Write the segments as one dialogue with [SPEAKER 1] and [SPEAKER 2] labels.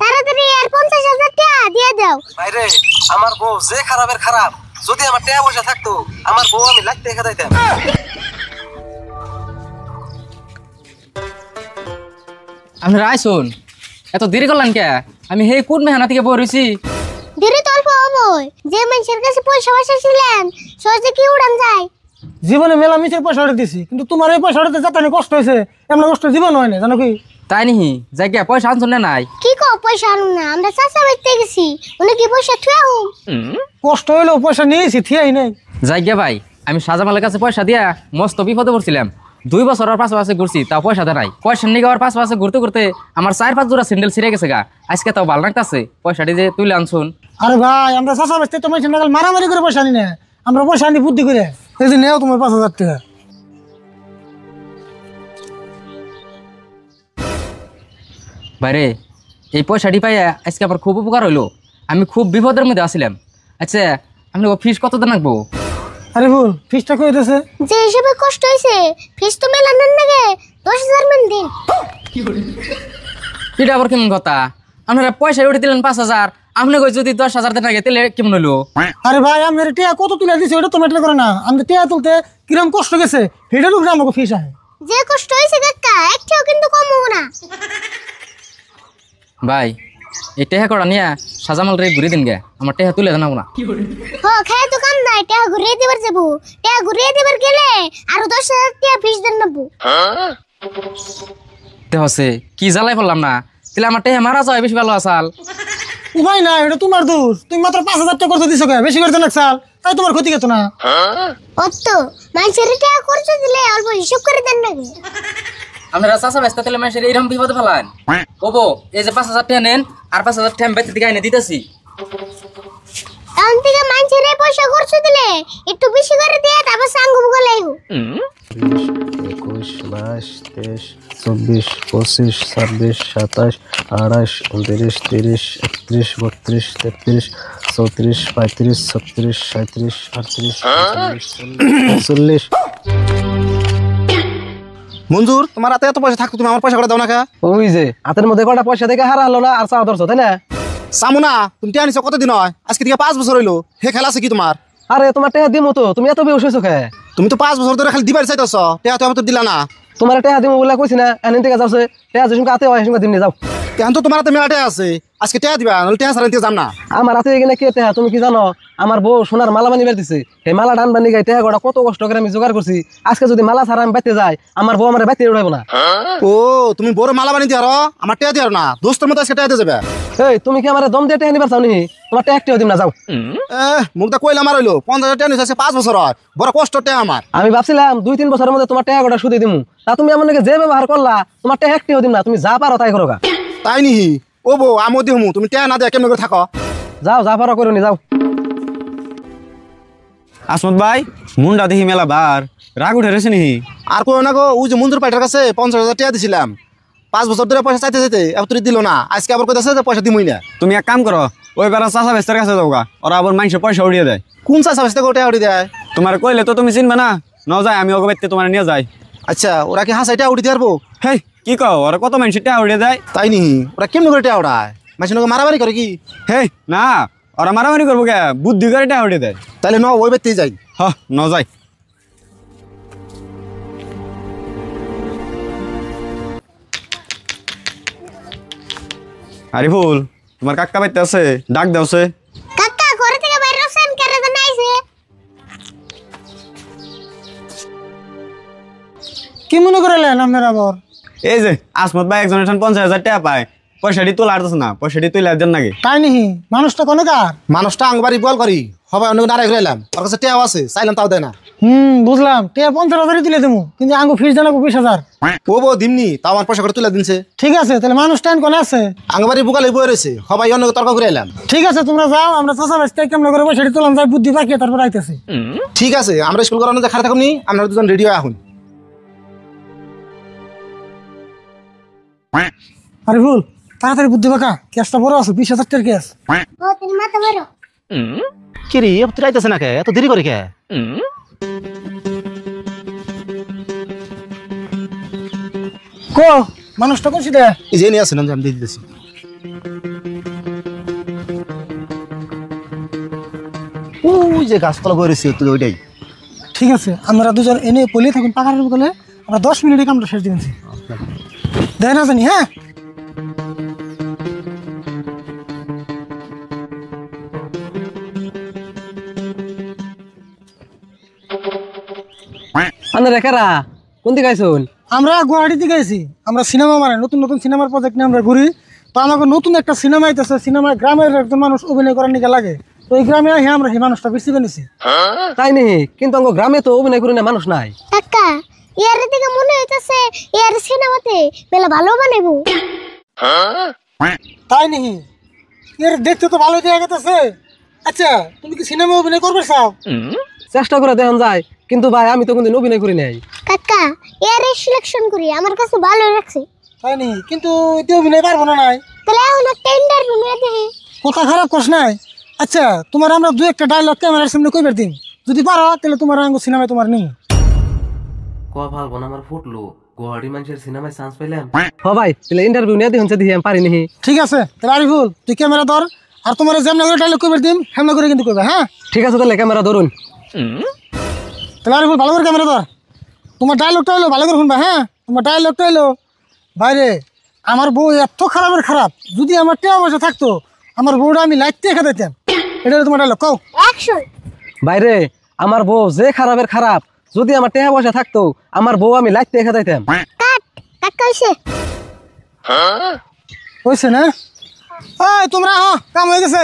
[SPEAKER 1] তাড়াতাড়ি আর 50,000 টাকা দিয়ে দাও।
[SPEAKER 2] ভাইরে আমার বউ যে খারাপের খারাপ, যদি আমার টাকা পয়সা থাকতো আমার বউ আমি লাখ টাকা দিতাম।
[SPEAKER 3] আপনারা আইসুন, এত দেরি করলেন কে? আমি হে কোন মেহানা থেকে বই রয়েছি।
[SPEAKER 1] দেরি তো অল্প হবই, যে মানুষের কাছে পয়সা ছিলেন সহজে কি উড়ান যায়?
[SPEAKER 4] জীবনে মেলা মিছের পয়সা উঠে দিছি, কিন্তু তোমার এই পয়সা উঠতে যাতে কষ্ট হয়েছে, এমন কষ্ট জীবন হয় না, জানো কি?
[SPEAKER 3] তাই নিহি জায়গা পয়সা আনছুন না নাই?
[SPEAKER 1] কি কো পয়সা আনুন না? আমরা চাচা বাইতে গেছি, উনি কি পয়সা থুয়া হুম?
[SPEAKER 4] কষ্ট হইলেও পয়সা নিয়েছি, থিয়াই নাই।
[SPEAKER 3] জায়গা ভাই, আমি সাজামালের কাছে পয়সা দিয়া মস্ত বিপদে পড়ছিলাম। 2 বছর ওর পাশে ঘুরছি, তাও পয়সা দেয় নাই। পয়সা নিয়ে ওর পাশে ঘুরতে ঘুরতে আমার 4-5 জোড়া স্যান্ডেল ছিঁড়ে গেছে গা। আজকে তাও ভালো লাগতেছে, পয়সাটি যে তুলে আনছুন।
[SPEAKER 4] আরে ভাই, আমরা চাচা বাইতে তো মানুষের নাগাল মারামারি করে পয়সা আনি না, আমরা পয়সা আনি বুদ্ধি করে। এই যে নেও তোমার 5,000 টাকা।
[SPEAKER 3] বাইরে এই পয়সাটি পাইয়া আজকে আমার খুব উপকার হইলো। আমি খুব বিপদের মধ্যে আসছিলাম। আচ্ছা আপনি ফিস কত দেন রাখবো?
[SPEAKER 4] আরে ভুল, ফিসটা কই দিতেছে?
[SPEAKER 1] যে হিসেবে কষ্ট হয়েছে ফিস তো মেলানোর নাগে 10,000 মান দিন।
[SPEAKER 3] এটা আবার কেমন কথা? আপনারা পয়সা উঠে দিলেন 5,000, আপনি কই যদি 10,000 দেন আগে তাহলে কেমন হইলো?
[SPEAKER 4] আরে ভাই, আমি টিয়া কত তুলে দিছি ওটা তো ম্যাটার করে না, আমি টিয়া তুলতে কিরম কষ্ট গেছে সেটার উপরে আমাকে ফিস আহে।
[SPEAKER 1] যে কষ্ট হয়েছে কাকা একটাও কিন্তু কম হবো না।
[SPEAKER 3] ভাই এই টেহা করা নিয়ে সাজামাল রে ঘুরে দিন গে, আমার টেহা তুলে জানাবো না।
[SPEAKER 1] হ খায় তো কাম নাই, টাকা ঘুরিয়ে দেবার যাবো। টাকা ঘুরিয়ে দেবার গেলে আরো 10,000 টাকা ফিস দেন নেবো।
[SPEAKER 3] হচ্ছে কি জ্বালাই পড়লাম না, তাহলে আমার টেহা মারা যায় বেশি ভালো আসাল।
[SPEAKER 4] উপায় নাই, এটা তোমার দোষ। তুমি মাত্র 5,000 টাকা করতে দিছো, বেশি করে দেন সাল, তাই তোমার ক্ষতি গেতো না।
[SPEAKER 1] অত মানুষের টাকা খরচ দিলে অল্প হিসাব করে দেন নাকি?
[SPEAKER 3] আপনারা চাষা ব্যস্ত তাহলে মানুষের এইরকম বিপদে ফেলান। ওবো এই যে 5,000 টাকা নেন, আর 5,000 টাকা আমি বেঁচে দিকে এনে দিতেছি।
[SPEAKER 1] তখন থেকে মানুষের পয়সা খরচ দিলে একটু বেশি করে দিয়ে তারপর সাঙ্গ বুকা লাগবো।
[SPEAKER 2] 21, 22, 23, 24, 25, 26, 27, 28, 29, 30, 31, 32, 33, 34, 35, 36, 37, 38, 39, 40।
[SPEAKER 5] মঞ্জুর, তোমার হাতে এত পয়সা থাকতো তুমি আমার পয়সা করে দাও না কে?
[SPEAKER 2] ওই যে হাতের মধ্যে কটা পয়সা দেখে হারা হলো না, আর চাওয়া ধরছো তাই না?
[SPEAKER 5] সামুনা, তুমি টিয়া নিছো কতদিন হয়? আজকে থেকে 5 বছর হইলো। হে খেলা আছে কি তোমার?
[SPEAKER 2] আরে তোমার টেহা দিমো তো, তুমি এত বেউস হইছো কে?
[SPEAKER 5] তুমি তো 5 বছর ধরে খালি দিবার চাইতেছ, টিয়া তো আমাকে দিলা না।
[SPEAKER 2] তোমার টেহা দিমো বলে কইছি না, এনে থেকে যাচ্ছে টেহা যেসম কাতে হয় সেসম দিন যাও।
[SPEAKER 5] কেন তো তোমার হাতে মেলা টিয়া আছে, আজকে টিয়া দিবা, নাহলে টিয়া ছাড়া দিতে যাম না।
[SPEAKER 2] আমার হাতে এখানে কে টেহা তুমি কি জানো? আমার বউ সোনার মালা বানিয়ে দিছে, এই মালা টান বানি গাই টেহা কত কষ্ট করে আমি জোগাড় করছি। আজকে যদি মালা ছাড়া আমি বাইতে যাই, আমার বউ আমার বাইতে উঠাবো না।
[SPEAKER 5] ও তুমি বড় মালা বানিয়ে দিয়ার, আমার টিয়া দিয়ার না, দোস্তের মতো আজকে টিয়া দিয়ে যাবে।
[SPEAKER 2] এই তুমি কি আমার দম দিয়ে টেহা নিবার চাও নি? তোমার টেহা একটিও দিম না, যাও।
[SPEAKER 5] মুখটা কইলা আমার হইলো 50,000 টিয়া নিছে, 5 বছর হয়, বড় কষ্ট টিয়া আমার।
[SPEAKER 2] আমি ভাবছিলাম 2-3 বছরের মধ্যে তোমার টেহা সুদে দিমু, তা তুমি আমার যে ব্যবহার করলা, তোমার টেহা একটিও দিম না। তুমি যা পারো তাই করো গা।
[SPEAKER 5] তাই নিহি? ও বউ আমি দিমু, তুমি টিয়া না দেয়া কেমন করে থাকো?
[SPEAKER 2] যাও, যা পারো করো নি, যাও।
[SPEAKER 6] আসমত ভাই, মুন্ডা দেখি মেলা বার রাগ উঠে রেছে নি।
[SPEAKER 5] আর কই না গো, ওই যে মঞ্জুর পাইটার কাছে 50,000 টাকা দিছিলাম, 5 বছর ধরে পয়সা চাইতে চাইতে এবার তুই দিল না, আজকে আবার কইতাছে যে পয়সা দিমুই না।
[SPEAKER 6] তুমি এক কাম করো, ওই বেড়া চাষা বেস্তের কাছে যাও গা, ওরা আবার মানুষের পয়সা উড়িয়ে দেয়।
[SPEAKER 5] কোন চাষা বেচতে গোটা উড়ি দেয়?
[SPEAKER 6] তোমার কইলে তো তুমি চিনবে না, ন যায় আমি ওকে বাইতে তোমার নিয়ে যাই।
[SPEAKER 5] আচ্ছা, ওরা কি হাসাইটা উড়ি দিয়ে পারবো?
[SPEAKER 6] হেই কি কও, ওরা কত মানুষের টাকা উড়িয়ে দেয়।
[SPEAKER 5] তাই নিহি? ওরা কেমন করে টাকা উড়ায়? মানুষের মারামারি করে কি?
[SPEAKER 6] হেই না, ওরা মারামারি করবো কে, বুদ্ধি করে টাকা উড়িয়ে দেয়।
[SPEAKER 5] তাহলে ন ওই ব্যক্তি যাই।
[SPEAKER 6] হ ন যাই। আরিফুল, তোমার কাকা বাইতে আছে, ডাক দেওছে।
[SPEAKER 1] কাকা ঘরে থেকে বাইরে আসেন, কেন তো নাইছে?
[SPEAKER 4] কি মনে করলেন আপনার আবার?
[SPEAKER 6] এই যে আসমত ভাই একজনের 50,000 টাকা পায়, পয়সাটি তোলা আসতেছে না, পয়সাটি তুলে দেন নাকি?
[SPEAKER 4] তাই নিহি? মানুষটা কোনে কার?
[SPEAKER 5] মানুষটা আংবারি বল করি, সবাই অনেক নারাই ঘুরাইলাম, ওর কাছে টেয়াও আছে, চাইলাম তাও দেয় না।
[SPEAKER 4] বুঝলাম, টিয়া 50,000 তুলে দেবো, কিন্তু আঙ্গু ফিস জানাবো 20,000।
[SPEAKER 5] ও বউ দিমনি, তাও আমার পয়সা করে তুলে দিনছে।
[SPEAKER 4] ঠিক আছে, তাহলে মানুষ টাইম কোনে আছে?
[SPEAKER 5] আংবারি বুকালে বয়ে রয়েছে, সবাই অনেক তর্ক ঘুরাইলাম।
[SPEAKER 4] ঠিক আছে, তোমরা যাও, আমরা চাষা বেচতে কেমন করে পয়সাটি তোলাম যাই বুদ্ধি পাকিয়ে তারপর আইতেছি।
[SPEAKER 5] ঠিক আছে, আমরা স্কুল করানো যে খারাপ থাকুন নি, আমরা দুজন রেডি হয়ে আহুন।
[SPEAKER 4] আরে ভুল, তাড়াতাড়ি বুদ্ধি পাকা, কেসটা বড় আছে, 20,000 টাকার কেস।
[SPEAKER 1] ও তুমি মাথা বড়।
[SPEAKER 5] কি রে, তুই আইতেছে না কে, এত দেরি করে কে?
[SPEAKER 4] কো মানুষটা কোন সিধা?
[SPEAKER 5] এই যে নিয়ে আসেন, আমি দিয়ে দিতেছি। ওই যে গাছতলা করেছি তুই ওইটাই।
[SPEAKER 4] ঠিক আছে আমরা দুজন এনে পলিয়ে থাকুন পাকার বলে আমরা 10 মিনিটে কামটা শেষ দিয়েছি দেয় না জানি হ্যাঁ
[SPEAKER 2] আনে রেখারা কোন দিকে আইসুন?
[SPEAKER 4] আমরা গুয়াহাটিতে গেছি আমরা সিনেমা মানে নতুন নতুন সিনেমার প্রজেক্ট নিয়ে আমরা ঘুরি তো আমাকে নতুন একটা সিনেমা আইতেছে সিনেমায় গ্রামের একজন মানুষ অভিনয় করার নিকে লাগে তো এই গ্রামে হ্যাঁ আমরা সেই মানুষটা বেশি বেনেছি
[SPEAKER 2] তাই নি, কিন্তু আমার গ্রামে তো অভিনয় করি না মানুষ নাই।
[SPEAKER 1] কাকা ইয়ার দিকে মনে হইতাছে ইয়ার সিনেমাতে মেলা ভালো বানাইবো।
[SPEAKER 4] তাই নাকি এর দেখতে তো ভালো দেখা গেছে আচ্ছা তুমি কি সিনেমা অভিনয় করবে চাও
[SPEAKER 2] চেষ্টা করে দেখান যায়, কিন্তু ভাই আমি তো কোনদিন অভিনয় করি নাই।
[SPEAKER 1] কাকা ইয়ার সিলেকশন করি আমার কাছে ভালো লাগছে।
[SPEAKER 4] তাই নাকি কিন্তু এতে অভিনয় পারবো না নাই
[SPEAKER 1] তাহলে এখন একটা ইন্টারভিউ নিয়ে দেখি।
[SPEAKER 4] কথা খারাপ কস নাই আচ্ছা তোমার আমরা দু একটা ডায়লগ ক্যামেরার সামনে কইবার দিন যদি পারো তাহলে তোমার আঙ্গ সিনেমায় তোমার নেই
[SPEAKER 2] কোয়া ভালবো না আমার ফুটলো গুয়াহাটি মানুষের সিনেমায় চান্স পাইলাম। হ ভাই তাহলে ইন্টারভিউ নিয়ে দেখুন দেখি আমি পারি নি।
[SPEAKER 4] ঠিক আছে তাহলে আরিফুল তুই ক্যামেরা ধর আর তোমার যেমন করে ডায়লগ কইবার দিন হেমনা করে কিন্তু কইবা হ্যাঁ
[SPEAKER 2] ঠিক আছে তাহলে ক্যামেরা ধরুন।
[SPEAKER 4] তাহলে আরিফুল ভালো করে ক্যামেরা ধর তোমার ডায়লগটা হলো ভালো করে শুনবা হ্যাঁ তোমার ডায়লগটা হলো বাইরে আমার বউ এত খারাপের খারাপ যদি আমার টেয়া পয়সা থাকতো আমার বউটা আমি লাইট দিয়ে খেতাইতাম এটা হলো তোমার ডায়লগ কও
[SPEAKER 1] অ্যাকশন।
[SPEAKER 2] বাইরে আমার বউ যে খারাপের খারাপ, যদি আমার টাকা পয়সা থাকতো আমার বউ আমি লাইট দেখা যাইতাম।
[SPEAKER 1] কাট কাট কইছে।
[SPEAKER 4] হইছে না এই তোমরা কাম হয়ে গেছে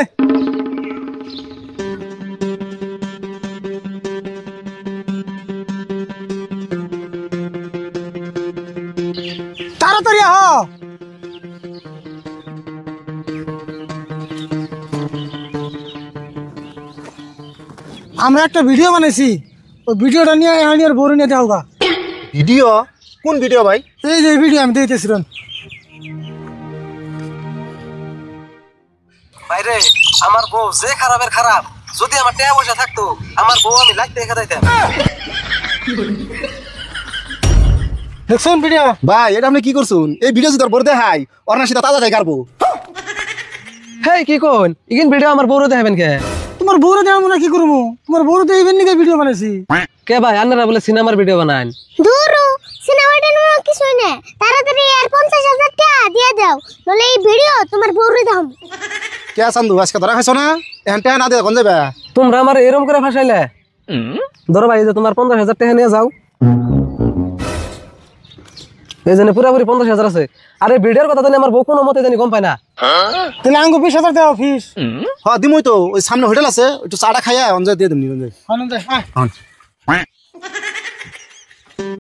[SPEAKER 4] তাড়াতাড়ি আমরা একটা ভিডিও বানাইছি ওই ভিডিওটা নিয়ে আর বড় নিয়ে দেওয়া গা
[SPEAKER 5] ভিডিও? কোন ভিডিও ভাই?
[SPEAKER 4] এই যে ভিডিও আমি দিতেছিলাম
[SPEAKER 2] বাইরে আমার বউ যে খারাপের খারাপ, যদি আমার টাকা পয়সা থাকতো আমার বউ আমি লাইট দেখা যাইতাম।
[SPEAKER 4] দেখছেন ভিডিও
[SPEAKER 5] ভাই এটা আপনি কি করছুন? এই ভিডিও যদি তোর বড় দেখাই ওর না সেটা তাজা দেখাই কারবো।
[SPEAKER 2] হেই কি কোন ইগিন ভিডিও আমার বউরে দেখাবেন কে?
[SPEAKER 4] তোমার বউরে দেওয়া মনে কি করবো তোমার বউরে দিয়ে ইভেন নিকে ভিডিও বানাইছি
[SPEAKER 2] কে ভাই আপনারা বলে সিনেমার ভিডিও বানান?
[SPEAKER 1] দূরু সিনেমাটা নিয়ে কিছুই না তাড়াতাড়ি আর 50,000 টাকা দিয়ে দাও নলে এই ভিডিও তোমার বউরে দাও।
[SPEAKER 5] কে চান্দু আজকে ধরা খাইছো না? এখন টাকা না দিয়ে কোন যাবে?
[SPEAKER 2] তোমরা আমার এরকম করে ফাঁসাইলে। ধরো ভাই এই যে তোমার 50,000 টাকা নিয়ে যাও, এই জন্য পুরাপুরি 50,000 আছে। আর এই ভিডিওর কথা জানি আমার বউ কোনো মতে জানি গম পায় না।
[SPEAKER 4] তাহলে আঙ্গো 20,000 দেওয়া ফিস
[SPEAKER 5] হ্যাঁ দিমই তো, ওই সামনে হোটেল আছে একটু চাটা খাইয়া অঞ্জয় দিয়ে দিমনি।
[SPEAKER 4] আনন্দ হ্যাঁ